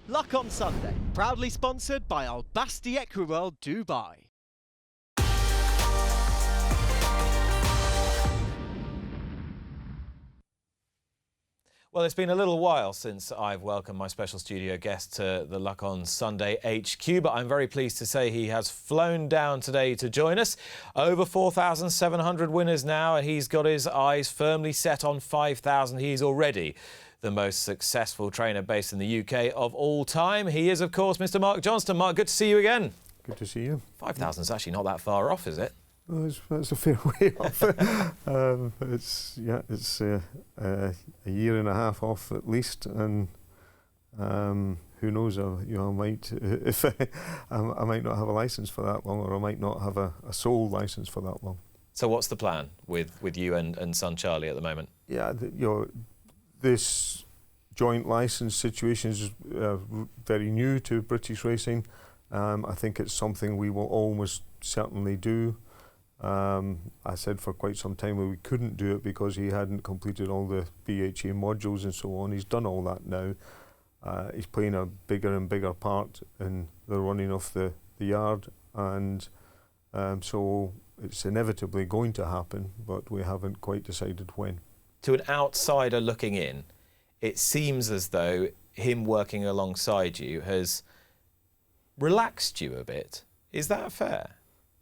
Luck on Sunday, proudly sponsored by Al Basti Equiworld Dubai. Well, it's been a little while since I've welcomed my special studio guest to the Luck on Sunday HQ, but I'm very pleased to say he has flown down today to join us. Over 4,700 winners now, and he's got his eyes firmly set on 5,000. He's already the most successful trainer based in the UK of all time. He is, of course, Mr. Mark Johnston. Mark, good to see you again. Good to see you. 5,000 is actually not that far off, is it? Well, it's a fair way off. It's a year and a half off at least, and who knows? I might I might not have a license for that long, or I might not have a sole license for that long. So what's the plan with you and son Charlie at the moment? Yeah, this joint license situation is very new to British racing. I think it's something we will almost certainly do. I said for quite some time we couldn't do it because he hadn't completed all the BHA modules and so on. He's done all that now. He's playing a bigger and bigger part in the running of the yard, and so it's inevitably going to happen, but we haven't quite decided when. To an outsider looking in, it seems as though him working alongside you has relaxed you a bit. Is that fair?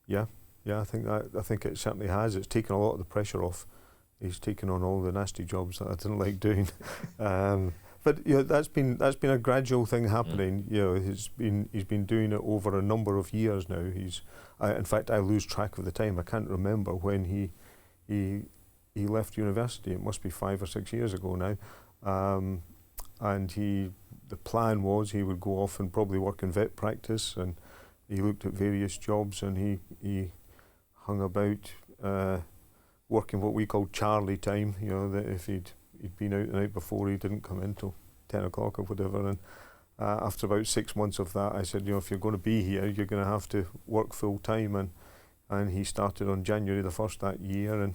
Yeah. Yeah, I think it certainly has. It's taken a lot of the pressure off. He's taken on all the nasty jobs that I didn't like doing. But that's been a gradual thing happening. He's been doing it over a number of years now. In fact, I lose track of the time. I can't remember when he left university. It must be 5 or 6 years ago now. And the plan was he would go off and probably work in vet practice, and he looked at various jobs, and he hung about working what we called Charlie time, that if he'd been out the night before, he didn't come in till 10 o'clock or whatever. And after about 6 months of that, I said, if you're going to be here, you're going to have to work full time. And he started on January the 1st that year, and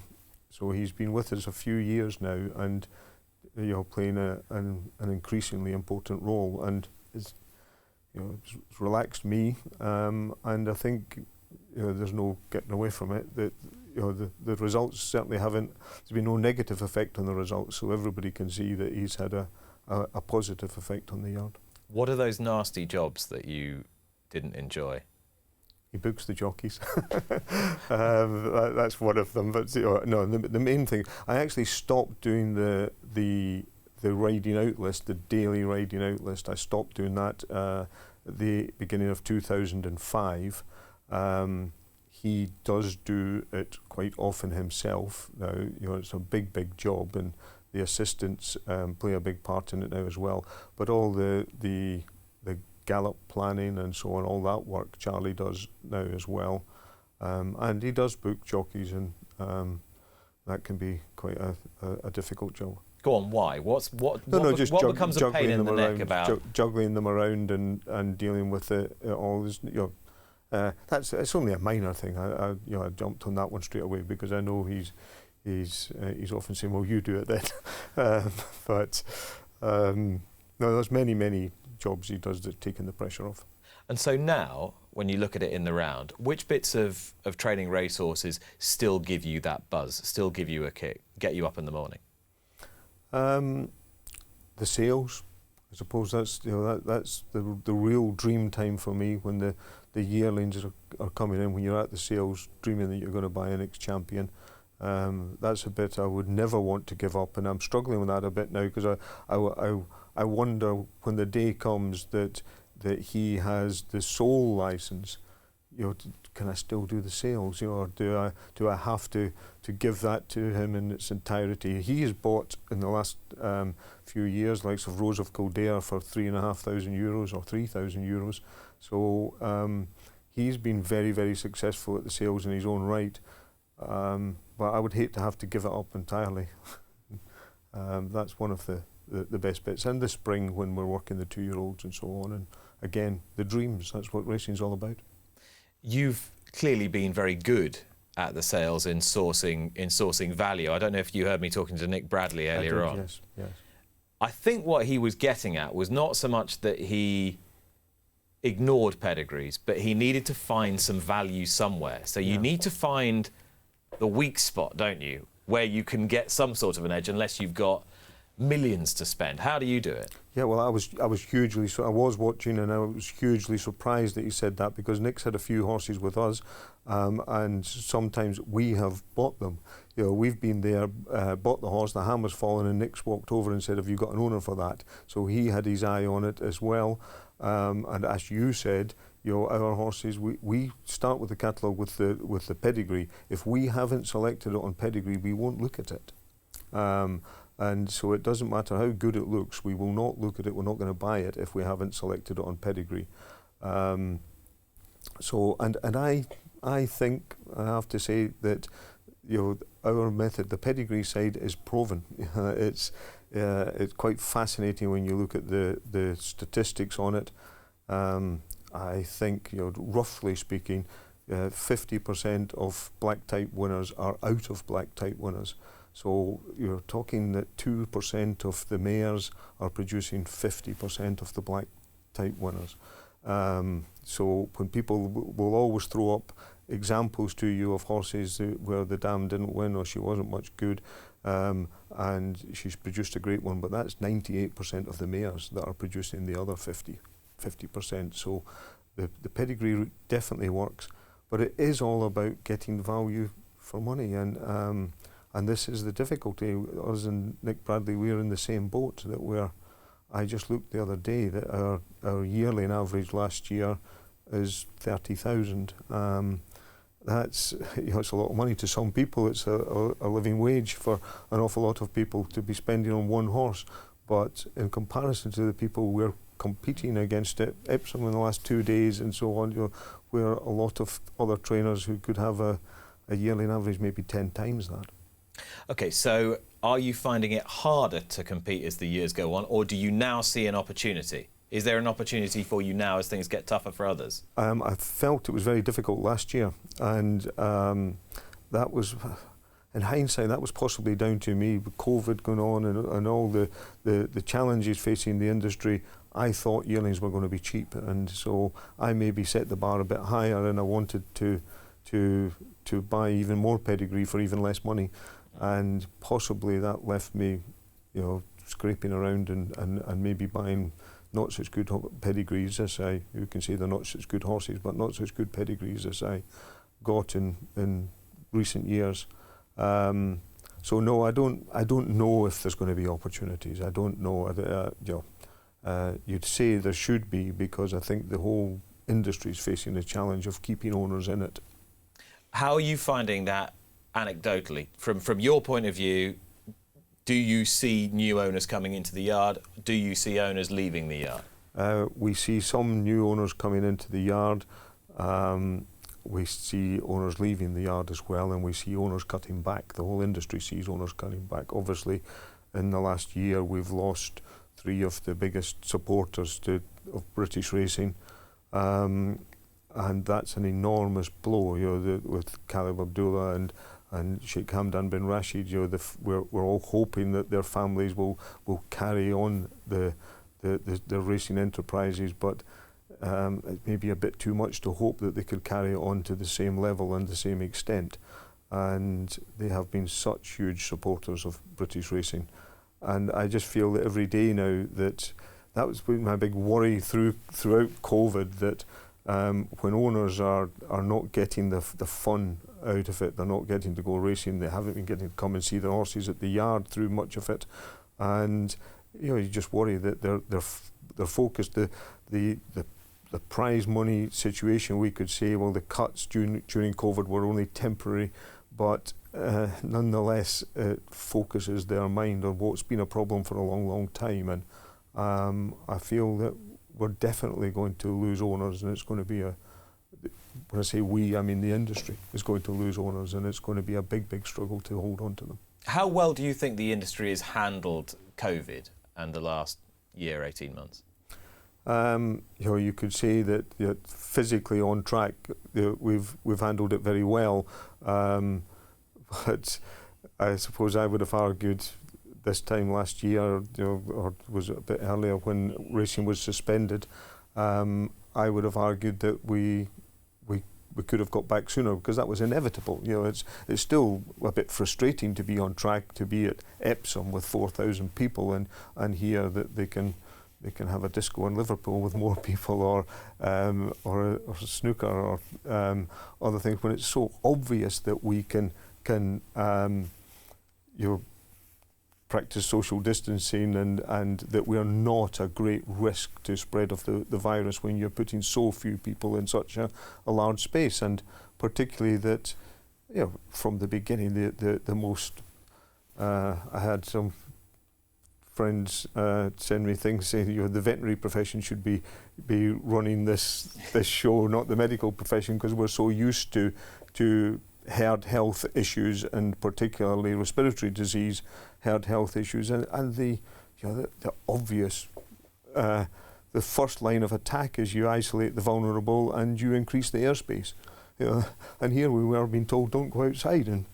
so he's been with us a few years now, and playing an increasingly important role, and it's relaxed me, and I think there's no getting away from it. That the results certainly haven't. There's been no negative effect on the results, so everybody can see that he's had a positive effect on the yard. What are those nasty jobs that you didn't enjoy? He books the jockeys. That's one of them. But no, the main thing, I actually stopped doing the riding out list, the daily riding out list. I stopped doing that at the beginning of 2005. He does do it quite often himself now. It's a big job, and the assistants play a big part in it now as well. But all the gallop planning and so on, all that work Charlie does now as well, and he does book jockeys, and that can be quite a difficult job. Go on, why? What becomes a pain in the neck about juggling them around and dealing with all this? It's only a minor thing. I jumped on that one straight away because I know he's often saying, "Well, you do it then." But no, there's many jobs he does that's taking the pressure off. And so now, when you look at it in the round, which bits of training racehorses still give you that buzz, still give you a kick, get you up in the morning? The sales, I suppose that's the real dream time for me, when the yearlings are coming in, when you're at the sales dreaming that you're going to buy an ex-champion. That's a bit I would never want to give up, and I'm struggling with that a bit now, because I wonder when the day comes that he has the sole license, can I still do the sales, or do I have to give that to him in its entirety? He has bought in the last few years likes of Rose of Kildare for €3,500 or €3,000. So he's been very successful at the sales in his own right. But I would hate to have to give it up entirely. That's one of the best bits. And the spring, when we're working the 2-year-olds and so on. And again, the dreams, that's what racing's all about. You've clearly been very good at the sales in sourcing value. I don't know if you heard me talking to Nick Bradley earlier on. Yes. I think what he was getting at was not so much that he ignored pedigrees, but he needed to find some value somewhere. So you need to find the weak spot, don't you, where you can get some sort of an edge unless you've got millions to spend. How do you do it? Yeah, well, I was watching, and I was hugely surprised that he said that, because Nick's had a few horses with us, and sometimes we have bought them. You know, we've been there, bought the horse, the hammer's fallen, and Nick's walked over and said, "Have you got an owner for that?" So he had his eye on it as well. And as you said, you know, our horses, we start with the catalogue with the pedigree. If we haven't selected it on pedigree, we won't look at it. And so it doesn't matter how good it looks, we will not look at it, we're not going to buy it if we haven't selected it on pedigree. So I think, I have to say that, you know, our method, the pedigree side, is proven. It's quite fascinating when you look at the statistics on it. I think, you know, roughly speaking, 50% of black type winners are out of black type winners. So you're talking that 2% of the mares are producing 50% of the black type winners. So when people will always throw up examples to you of horses where the dam didn't win or she wasn't much good, and she's produced a great one, but that's 98% of the mares that are producing the other 50%. So the pedigree definitely works, but it is all about getting value for money, and this is the difficulty. Us and Nick Bradley, we're in the same boat, that I just looked the other day that our yearly average last year is 30,000. That's, you know, it's a lot of money to some people. It's a living wage for an awful lot of people to be spending on one horse. But in comparison to the people we're competing against at Epsom in the last 2 days and so on, you know, where a lot of other trainers who could have a yearly average maybe 10 times that. Okay, so are you finding it harder to compete as the years go on, or do you now see an opportunity? Is there an opportunity for you now as things get tougher for others? I felt it was very difficult last year, and that was, in hindsight, that was possibly down to me, with COVID going on and all the challenges facing the industry. I thought yearlings were going to be cheap, and so I maybe set the bar a bit higher, and I wanted to buy even more pedigree for even less money. And possibly that left me, you know, scraping around and maybe buying not such good pedigrees as you can say they're not such good horses, but not such good pedigrees as I got in recent years. So no, I don't know if there's going to be opportunities. I don't know. You know, you'd say there should be, because I think the whole industry is facing the challenge of keeping owners in it. How are you finding that anecdotally? From your point of view, do you see new owners coming into the yard? Do you see owners leaving the yard? We see some new owners coming into the yard. We see owners leaving the yard as well, and we see owners cutting back. The whole industry sees owners cutting back. Obviously, in the last year, we've lost 3 of the biggest supporters of British racing. And that's an enormous blow, you know, with Caleb Abdullah and Sheikh Hamdan bin Rashid. You know, we're all hoping that their families will carry on the racing enterprises, but it may be a bit too much to hope that they could carry it on to the same level and the same extent. And they have been such huge supporters of British racing, and I just feel that every day now that was my big worry throughout COVID, that when owners are not getting the fun out of it, they're not getting to go racing, they haven't been getting to come and see the horses at the yard through much of it, and you know, you just worry that they're focused. The prize money situation, we could say, well, the cuts during COVID were only temporary, but nonetheless it focuses their mind on what's been a problem for a long time, and I feel that we're definitely going to lose owners, and it's going to be when I say we, I mean the industry is going to lose owners, and it's going to be a big struggle to hold on to them. How well do you think the industry has handled COVID and the last year, 18 months? You know, you could say that, you know, physically on track, we've handled it very well, but I suppose I would have argued this time last year, or was it a bit earlier when racing was suspended, I would have argued that we could have got back sooner because that was inevitable. It's still a bit frustrating to be on track, to be at Epsom with 4,000 people and hear that they can have a disco in Liverpool with more people, or snooker, or other things, when it's so obvious that we can practice social distancing and that we are not a great risk to spread of the virus when you're putting so few people in such a large space, and particularly that from the beginning the most I had some friends send me things saying the veterinary profession should be running this show, not the medical profession, because we're so used to herd health issues, and particularly respiratory disease herd health issues, and the obvious the first line of attack is you isolate the vulnerable and you increase the airspace. And here we were being told don't go outside, and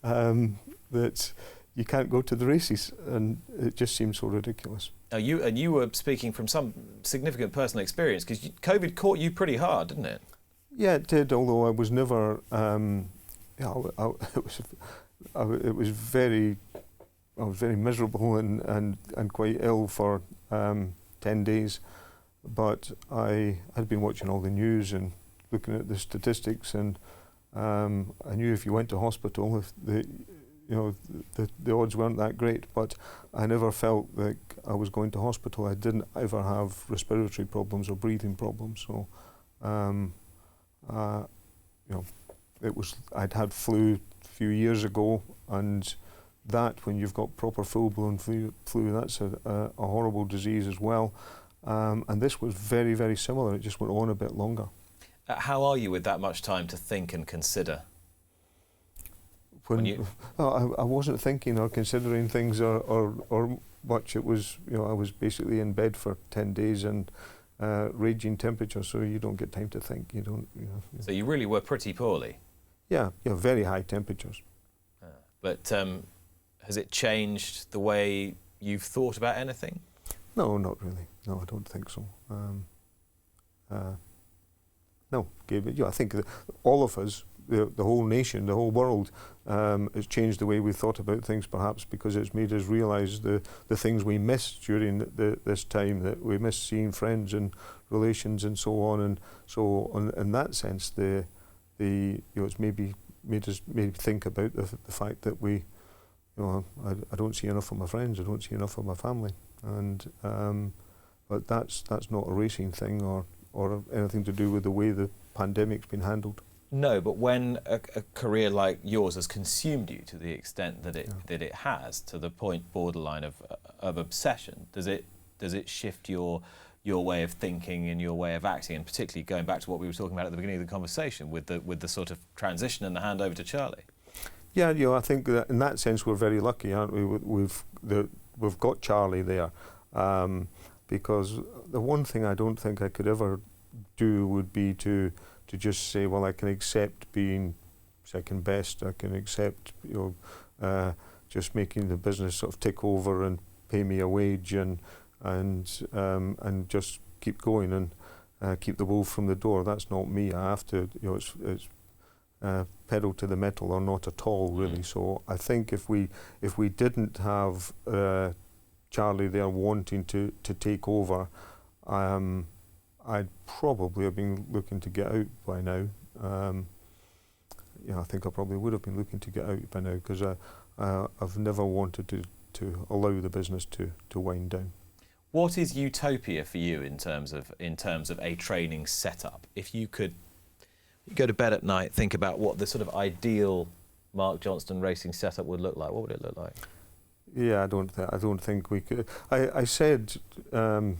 that you can't go to the races, and it just seems so ridiculous. Now you were speaking from some significant personal experience, because COVID caught you pretty hard, didn't it? Yeah, it did. Although I was never, it was very. I was very miserable and quite ill for 10 days, but I had been watching all the news and looking at the statistics, and I knew if you went to hospital, if the odds weren't that great. But I never felt like I was going to hospital. I didn't ever have respiratory problems or breathing problems. So, it was. I'd had flu a few years ago, and that when you've got proper full-blown flu, that's a horrible disease as well. And this was very, very similar. It just went on a bit longer. How are you with that much time to think and consider? I wasn't thinking or considering things or much. It was, I was basically in bed for 10 days and raging temperature, so you don't get time to think. You don't. So you really were pretty poorly? Yeah, very high temperatures. But has it changed the way you've thought about anything? No, not really. No, I don't think so. No, I think that all of us, the whole nation, the whole world, has changed the way we thought about things, perhaps because it's made us realise the things we missed during this time, that we missed seeing friends and relations and so on. And so, in that sense, it's maybe made us think about the fact that we. I don't see enough of my friends. I don't see enough of my family, and but that's not a racing thing or anything to do with the way the pandemic's been handled. No, but when a career like yours has consumed you to the extent that it has, to the point borderline of obsession, does it shift your way of thinking and your way of acting, and particularly going back to what we were talking about at the beginning of the conversation with the sort of transition and the handover to Charlie? Yeah, I think that in that sense we're very lucky, aren't we? We've got Charlie there, because the one thing I don't think I could ever do would be to just say, well, I can accept being second best. I can accept just making the business sort of tick over and pay me a wage and just keep going and keep the wolf from the door. That's not me. I have to. It's pedal to the metal or not at all, really. So I think if we didn't have Charlie there wanting to take over, I'd probably have been looking to get out by now. I think I probably would have been looking to get out by now, because I've never wanted to allow the business to wind down. What is utopia for you in terms of a training setup? If you could go to bed at night, think about what the sort of ideal Mark Johnston racing setup would look like, what would it look like? Yeah, I don't think we could. I said, I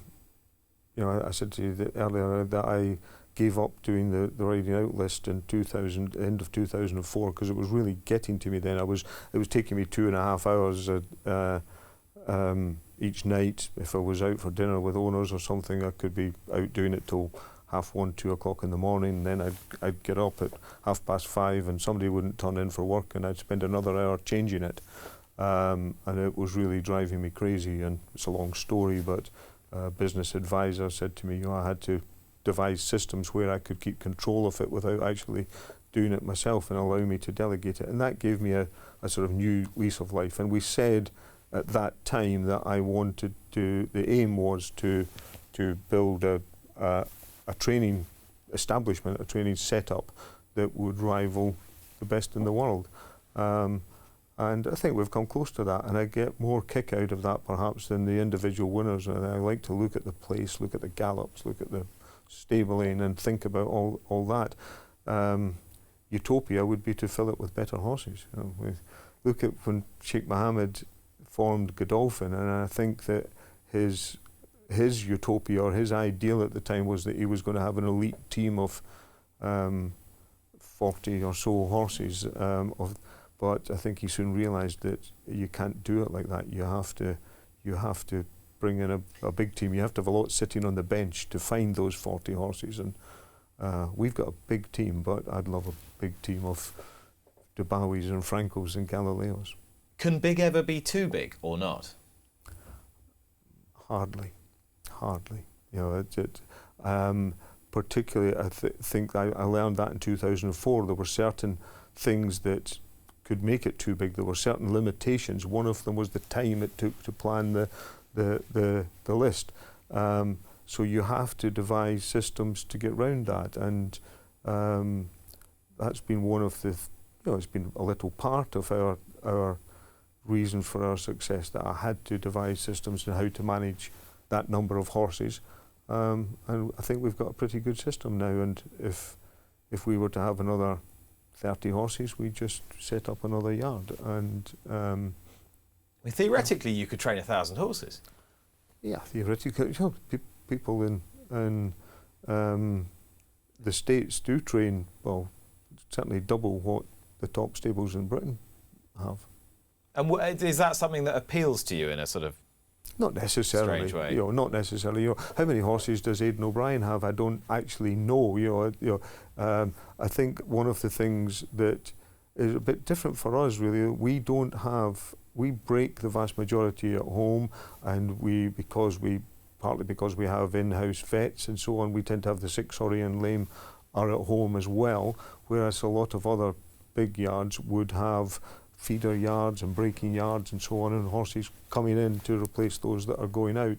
said to you earlier that I gave up doing the riding out list in end of 2004, because it was really getting to me then. It was taking me 2.5 hours each night. If I was out for dinner with owners or something, I could be out doing it till 1:30, 2 o'clock in the morning. Then I'd get up at 5:30 and somebody wouldn't turn in for work, and I'd spend another hour changing it. and it was really driving me crazy. And it's a long story, but a business advisor said to me, I had to devise systems where I could keep control of it without actually doing it myself and allow me to delegate it. And that gave me a sort of new lease of life. And we said at that time that I wanted to, the aim was to build a training establishment, a training setup that would rival the best in the world. And I think we've come close to that, and I get more kick out of that perhaps than the individual winners. And I like to look at the place, look at the gallops, look at the stabling and think about all that. Utopia would be to fill it with better horses. Look at when Sheikh Mohammed formed Godolphin, and I think that his utopia or his ideal at the time was that he was going to have an elite team of 40 or so horses, but I think he soon realised that you can't do it like that. You have to bring in a big team. You have to have a lot sitting on the bench to find those 40 horses, and we've got a big team, but I'd love a big team of Dubawis and Francos and Galileos. Can big ever be too big or not? Hardly. Particularly, I think I learned that in 2004. There were certain things that could make it too big. There were certain limitations. One of them was the time it took to plan the list. So you have to devise systems to get round that, and that's been one of the, it's been a little part of our reason for our success, that I had to devise systems on how to manage that number of horses. And I think we've got a pretty good system now, and if we were to have another 30 horses, we just set up another yard. And theoretically, you could train 1,000 horses. Yeah, theoretically, people in the States do train, well, certainly double what the top stables in Britain have. And is that something that appeals to you in a sort of not necessarily, strange way? Not necessarily. How many horses does Aiden OBrien have? I don't actually know. I think one of the things that is a bit different for us, really, we break the vast majority at home, and partly because we have in-house vets and so on, we tend to have the 6 sorry and lame are at home as well, whereas a lot of other big yards would have feeder yards and breaking yards and so on, and horses coming in to replace those that are going out.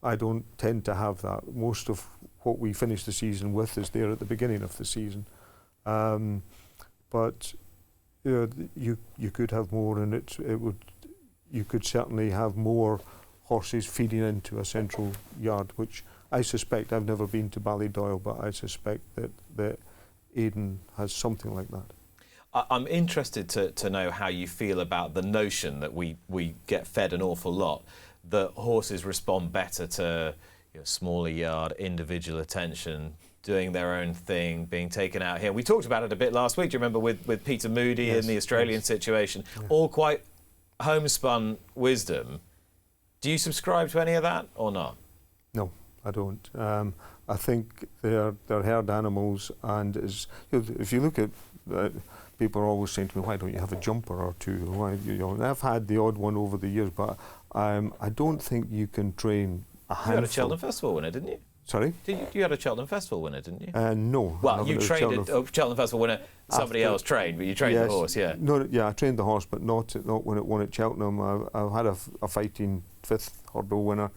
I don't tend to have that. Most of what we finish the season with is there at the beginning of the season. But you could have more, and you could certainly have more horses feeding into a central yard, which I suspect, I've never been to Ballydoyle, but I suspect that Aiden has something like that. I'm interested to know how you feel about the notion that we get fed an awful lot, that horses respond better to smaller yard, individual attention, doing their own thing, being taken out here. We talked about it a bit last week, do you remember, with Peter Moody, yes, in the Australian situation? Yeah. All quite homespun wisdom. Do you subscribe to any of that or not? No, I don't. I think they're herd animals, and if you look at people are always saying to me, why don't you have a jumper or two? Why, and I've had the odd one over the years, but I don't think you can train a handful. You had a Cheltenham Festival winner, didn't you? Sorry? You had a Cheltenham Festival winner, didn't you? No. Well, you trained a Cheltenham Festival winner, somebody else trained, but you trained the horse, yeah. No, yeah, I trained the horse, but not when it won at Cheltenham. I've had a fighting 5th hurdle winner,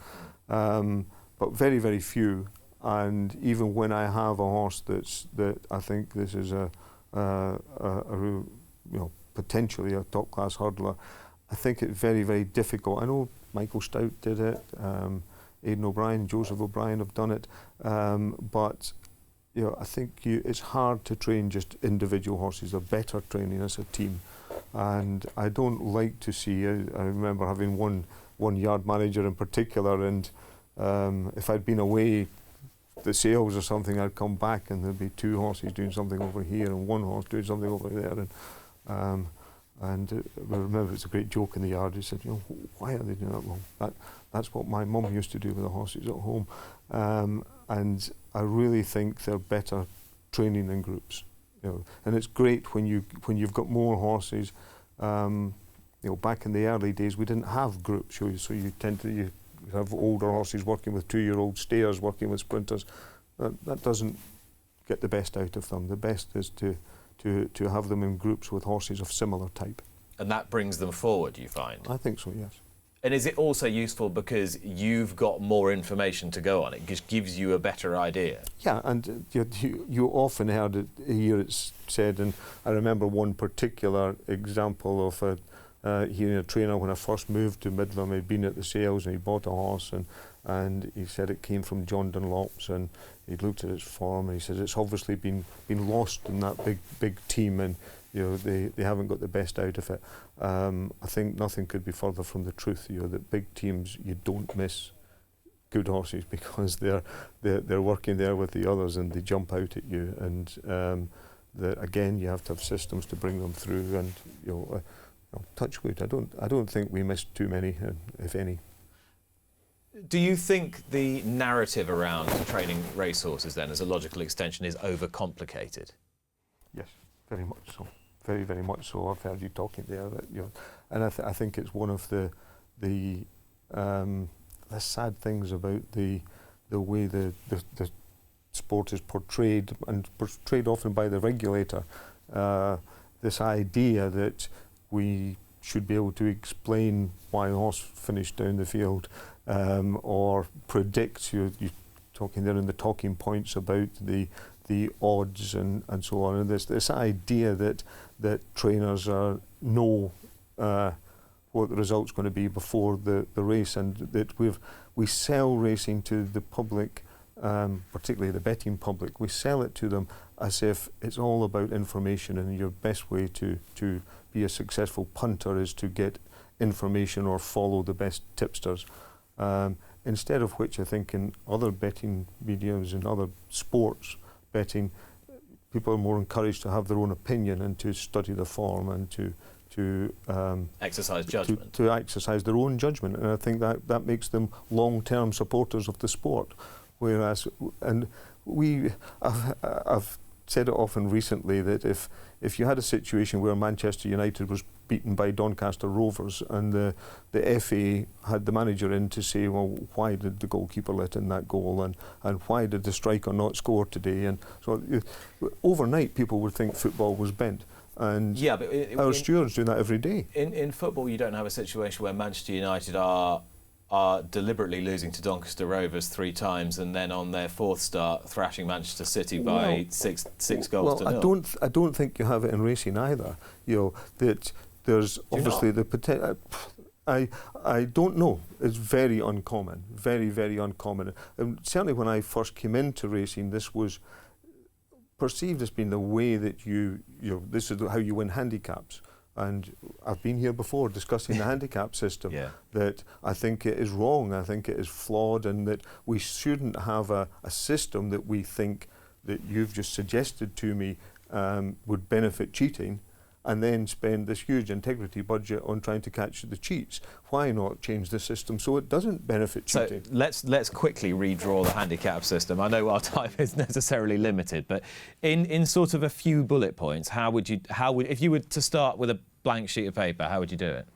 but very, very few. And even when I have a horse that I think this is potentially a top class hurdler, I think it's very, very difficult. I know Michael Stout did it, Aiden OBrien, Joseph O'Brien have done it, but I think it's hard to train just individual horses. They're better training as a team, and I don't like to see. I remember having one yard manager in particular, and if I'd been away the sales or something, I'd come back and there'd be 2 horses doing something over here and 1 horse doing something over there, and I remember it's a great joke in the yard. He said, why are they doing that? Well, that's what my mum used to do with the horses at home, and I really think they're better training in groups. And it's great when you've got more horses. back in the early days, we didn't have groups, so you tend to you have older horses working with 2-year-old stayers, working with sprinters. That doesn't get the best out of them. The best is to have them in groups with horses of similar type. And that brings them forward, you find? I think so, yes. And is it also useful because you've got more information to go on? It just gives you a better idea. Yeah, and you often hear it said, and I remember one particular example of hearing a trainer when I first moved to Midland. He'd been at the sales and he bought a horse, and he said it came from John Dunlop's, and he looked at its form and he said it's obviously been lost in that big team, and they haven't got the best out of it. I think nothing could be further from the truth. That big teams, you don't miss good horses because they're working there with the others and they jump out at you. And again, you have to have systems to bring them through. And touch wood. I don't think we missed too many, if any. Do you think the narrative around training racehorses then, as a logical extension, is overcomplicated? Yes, very much so. Very, very much so. I've heard you talking there, and I think it's one of the sad things about the way the sport is portrayed, and portrayed often by the regulator. This idea that we should be able to explain why a horse finished down the field, or predict. You're talking there in the talking points about the odds and so on, and this idea that trainers know what the result's going to be before the race, and that we sell racing to the public, particularly the betting public. We sell it to them as if it's all about information, and your best way to be a successful punter is to get information or follow the best tipsters. Instead of which, I think in other betting mediums and other sports betting, people are more encouraged to have their own opinion and to study the form and to exercise judgment. To exercise their own judgment, and I think that makes them long-term supporters of the sport. Whereas, and I've said it often recently that if you had a situation where Manchester United was beaten by Doncaster Rovers and the FA had the manager in to say, well, why did the goalkeeper let in that goal, and why did the striker not score today? And so overnight people would think football was bent. And yeah, but our stewards do that every day. In football, you don't have a situation where Manchester United are deliberately losing to Doncaster Rovers 3 times and then on their 4th start thrashing Manchester City by six goals to nil. I don't think you have it in racing either. That there's obviously the potential. I don't know. It's very uncommon, very, very uncommon. And certainly when I first came into racing, this was perceived as being the way that this is how you win handicaps. And I've been here before discussing the handicap system, that I think it is wrong, I think it is flawed, and that we shouldn't have a system that we think that you've just suggested to me would benefit cheating, and then spend this huge integrity budget on trying to catch the cheats. Why not change the system so it doesn't benefit cheating? So let's quickly redraw the handicap system. I know our time is necessarily limited, but in sort of a few bullet points, how would if you were to start with a blank sheet of paper, how would you do it?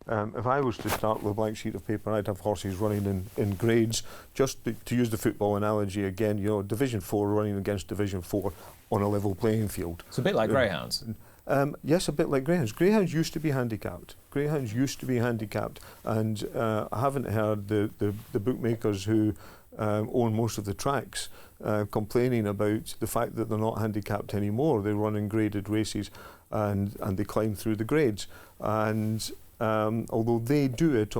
If I was to start with a blank sheet of paper, I'd have horses running in grades. Just to use the football analogy again, Division 4 running against Division 4 on a level playing field. It's a bit like greyhounds. Yes, a bit like greyhounds. Greyhounds used to be handicapped. And I haven't heard the bookmakers who own most of the tracks complaining about the fact that they're not handicapped anymore. They run in graded races and they climb through the grades. And although they do it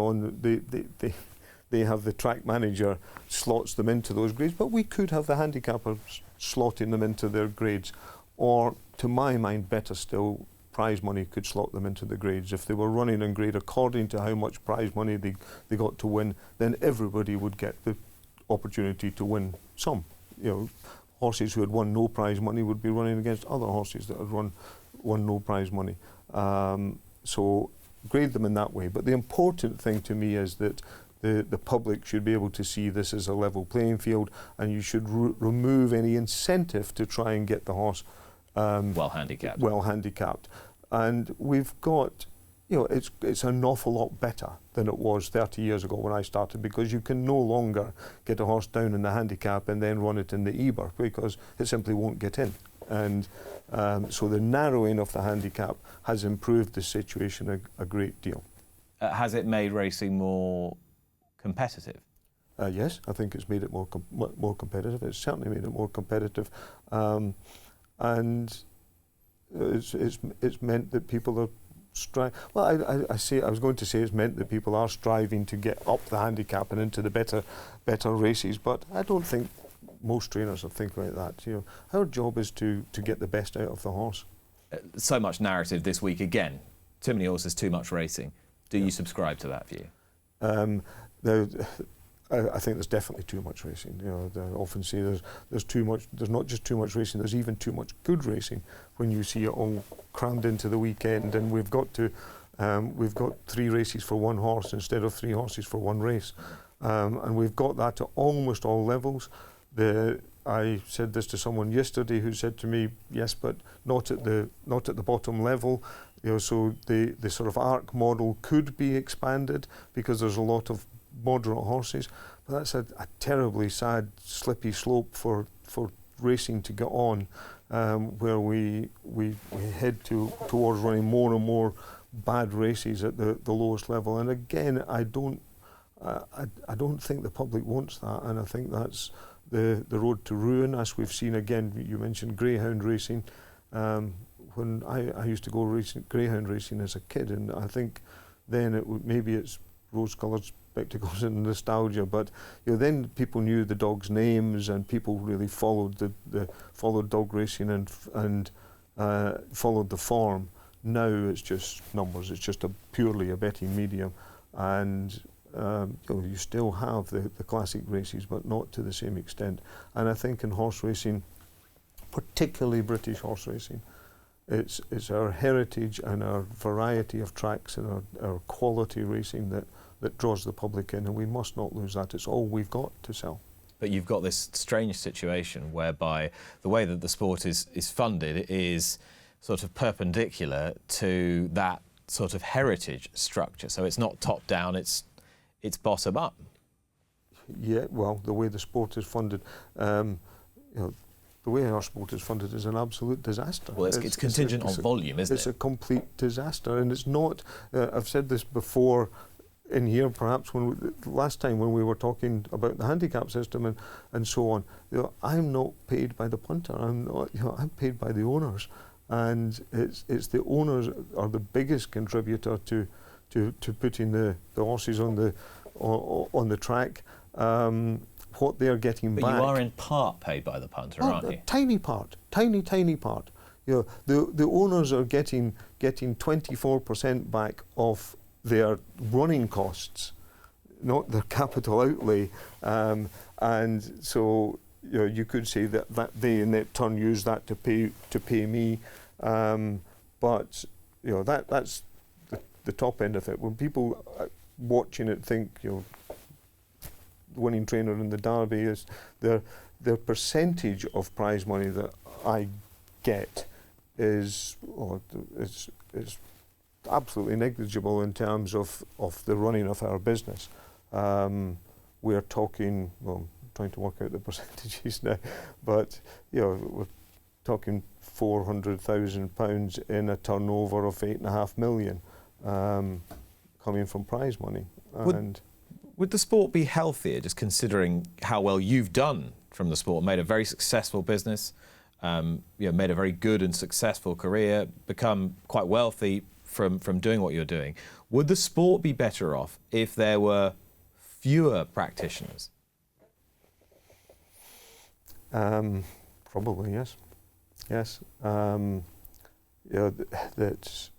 they have the track manager slots them into those grades, but we could have the handicappers slotting them into their grades. Or, to my mind, better still, prize money could slot them into the grades. If they were running in grade according to how much prize money they got to win, then everybody would get the opportunity to win some. Horses who had won no prize money would be running against other horses that had won no prize money. So grade them in that way. But the important thing to me is that the public should be able to see this as a level playing field, and you should remove any incentive to try and get the horse well handicapped. And we've got you know, it's an awful lot better than it was 30 years ago when I started, because you can no longer get a horse down in the handicap and then run it in the Eber, because it simply won't get in. And so the narrowing of the handicap has improved the situation a great deal. Has it made racing more competitive? Yes, I think it's made it more competitive. It's certainly made it more competitive, and it's meant that people are Well, I was going to say it's meant that people are striving to get up the handicap and into the better races, but I don't think most trainers are thinking like that. You know, our job is to get the best out of the horse. So much narrative this week again. Too many horses, too much racing. Do you subscribe to that view? I think there's definitely too much racing. You know, I often say there's too much. There's not just too much racing. There's even too much good racing when you see it all crammed into the weekend. And we've got 3 races for one horse instead of 3 horses for one race, and we've got that at almost all levels. I said this to someone yesterday who said to me, "Yes, but not at the bottom level." You know, so the sort of ARC model could be expanded because there's a lot of moderate horses, but that's a terribly sad, slippy slope for racing to get on, where we head towards running more and more bad races at the lowest level. And again, I don't think the public wants that, and I think that's the road to ruin, as we've seen again. You mentioned greyhound racing. When I used to go greyhound racing as a kid, and I think then maybe it's rose-coloured spectacles and nostalgia, but you know, then people knew the dogs' names and people really followed followed dog racing and followed the form. Now it's just numbers. It's just purely a betting medium, and you know, you still have the classic races, but not to the same extent. And I think in horse racing, particularly British horse racing, it's our heritage and our variety of tracks and our quality racing that draws the public in, and we must not lose that. It's all we've got to sell. But you've got this strange situation whereby the way that the sport is funded is sort of perpendicular to that sort of heritage structure. So it's not top down, it's bottom up. Yeah, well, the way the sport is funded, you know, the way our sport is funded is an absolute disaster. Well, it's contingent on volume, isn't it? It's a complete disaster, and it's not. I've said this before in here, perhaps last time when we were talking about the handicap system and so on. You know, I'm not paid by the punter. I'm paid by the owners, and it's the owners are the biggest contributor to putting the horses on the track. What they're getting back. But you are in part paid by the punter, aren't you? A tiny part, tiny part. You know, the owners are getting 24% back of their running costs, not their capital outlay, and so you know, you could say that they in turn use that to pay me, but you know, that's the top end of it. When people watching it think, you know, winning trainer in the Derby is their percentage of prize money that I get is absolutely negligible in terms of the running of our business. We're talking, well, I'm trying to work out the percentages now, but you know, we're talking £400,000 in a turnover of 8.5 million coming from prize money. Would the sport be healthier, just considering how well you've done from the sport, made a very successful business, you know, made a very good and successful career, become quite wealthy from doing what you're doing? Would the sport be better off if there were fewer practitioners? Probably, yes. Yes. You know, it's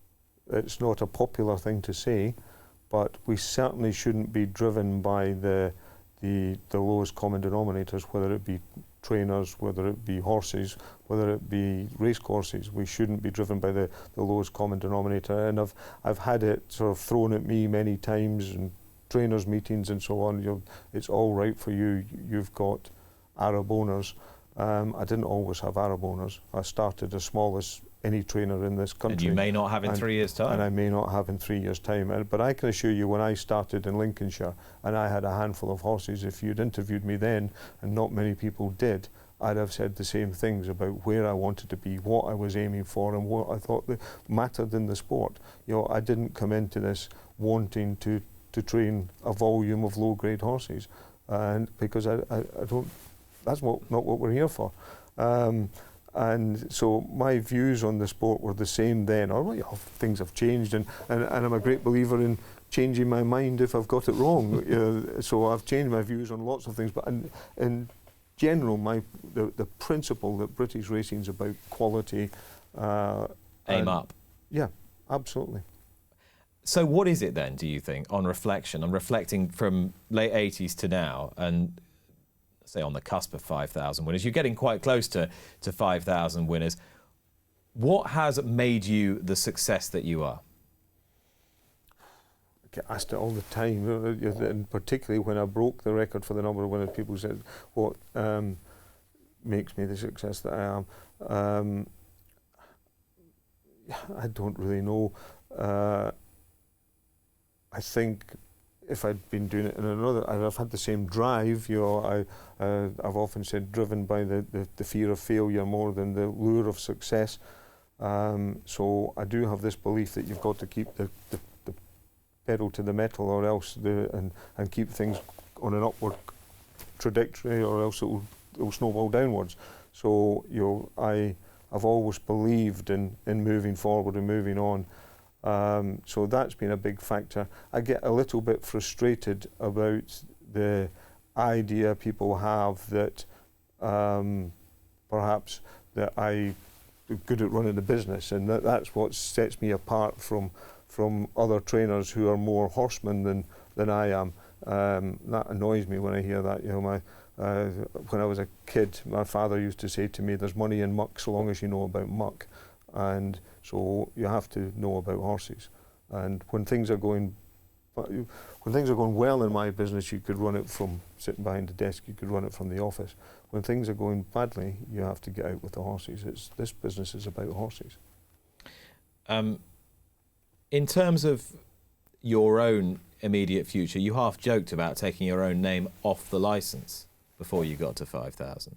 not a popular thing to say, but we certainly shouldn't be driven by the lowest common denominators, whether it be trainers, whether it be horses, whether it be racecourses. We shouldn't be driven by the lowest common denominator. And I've had it sort of thrown at me many times in trainers' meetings and so on. You know, it's all right for you. You've got Arab owners. I didn't always have Arab owners. I started as small as any trainer in this country. And you may not have in 3 years' time. And I may not have in 3 years' time. But I can assure you, when I started in Lincolnshire and I had a handful of horses, if you'd interviewed me then, and not many people did, I'd have said the same things about where I wanted to be, what I was aiming for, and what I thought that mattered in the sport. You know, I didn't come into this wanting to train a volume of low-grade horses, and because I don't. That's not what we're here for. And so my views on the sport were the same then. Or, you know, things have changed, and I'm a great believer in changing my mind if I've got it wrong. So I've changed my views on lots of things, but in general, the principle that British racing is about quality. Aim up. Yeah, absolutely. So what is it then, do you think, on reflection? I'm reflecting from late 80s to now, and say on the cusp of 5,000 winners. You're getting quite close to 5,000 winners. What has made you the success that you are? I get asked it all the time, and particularly when I broke the record for the number of winners, people said, what makes me the success that I am? I don't really know. I think if I'd been doing it in another, I'd have had the same drive. You know, I've often said driven by the fear of failure more than the lure of success. So I do have this belief that you've got to keep the pedal to the metal, or else and keep things on an upward trajectory, or else it will snowball downwards. So you know, I've always believed in moving forward and moving on. So that's been a big factor. I get a little bit frustrated about the idea people have that perhaps that I'm good at running the business, and that's what sets me apart from other trainers who are more horsemen than I am. That annoys me when I hear that. You know, when I was a kid, my father used to say to me, "There's money in muck so long as you know about muck," and so you have to know about horses. And when things are going well in my business, you could run it from sitting behind the desk, you could run it from the office. When things are going badly, you have to get out with the horses. This business is about horses. In terms of your own immediate future, you half joked about taking your own name off the licence before you got to 5,000.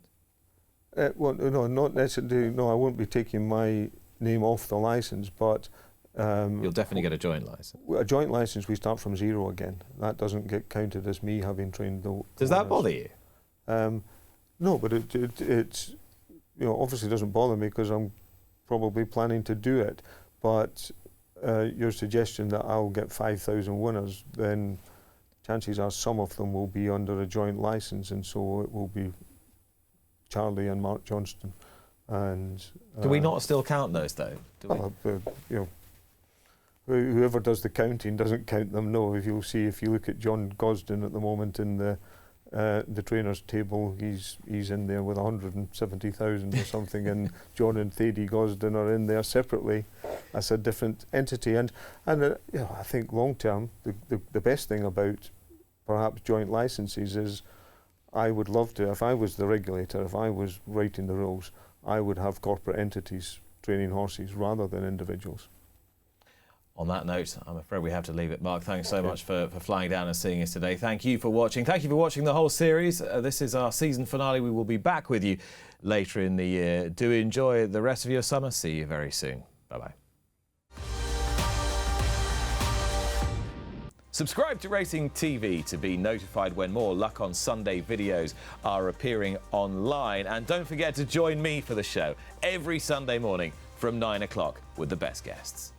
Well, no, not necessarily. No, I won't be taking my name off the licence, but you'll definitely get a joint licence. A joint licence, we start from zero again. That doesn't get counted as me having trained the Does that bother you? No, but it's, you know, obviously doesn't bother me because I'm probably planning to do it. But your suggestion that I'll get 5,000 winners, then chances are some of them will be under a joint licence, and so it will be Charlie and Mark Johnston. And do we not still count those though? You know, whoever does the counting doesn't count them. No, if you look at John Gosden at the moment in the trainers table, he's in there with 170,000 or something, and John and Thady Gosden are in there separately as a different entity. And you know, I think long term, the best thing about perhaps joint licenses is, I would love to, if I was the regulator, if I was writing the rules, I would have corporate entities training horses rather than individuals. On that note, I'm afraid we have to leave it. Mark, thanks so much for flying down and seeing us today. Thank you for watching. Thank you for watching the whole series. This is our season finale. We will be back with you later in the year. Do enjoy the rest of your summer. See you very soon. Bye-bye. Subscribe to Racing TV to be notified when more Luck on Sunday videos are appearing online. And don't forget to join me for the show every Sunday morning from 9 o'clock with the best guests.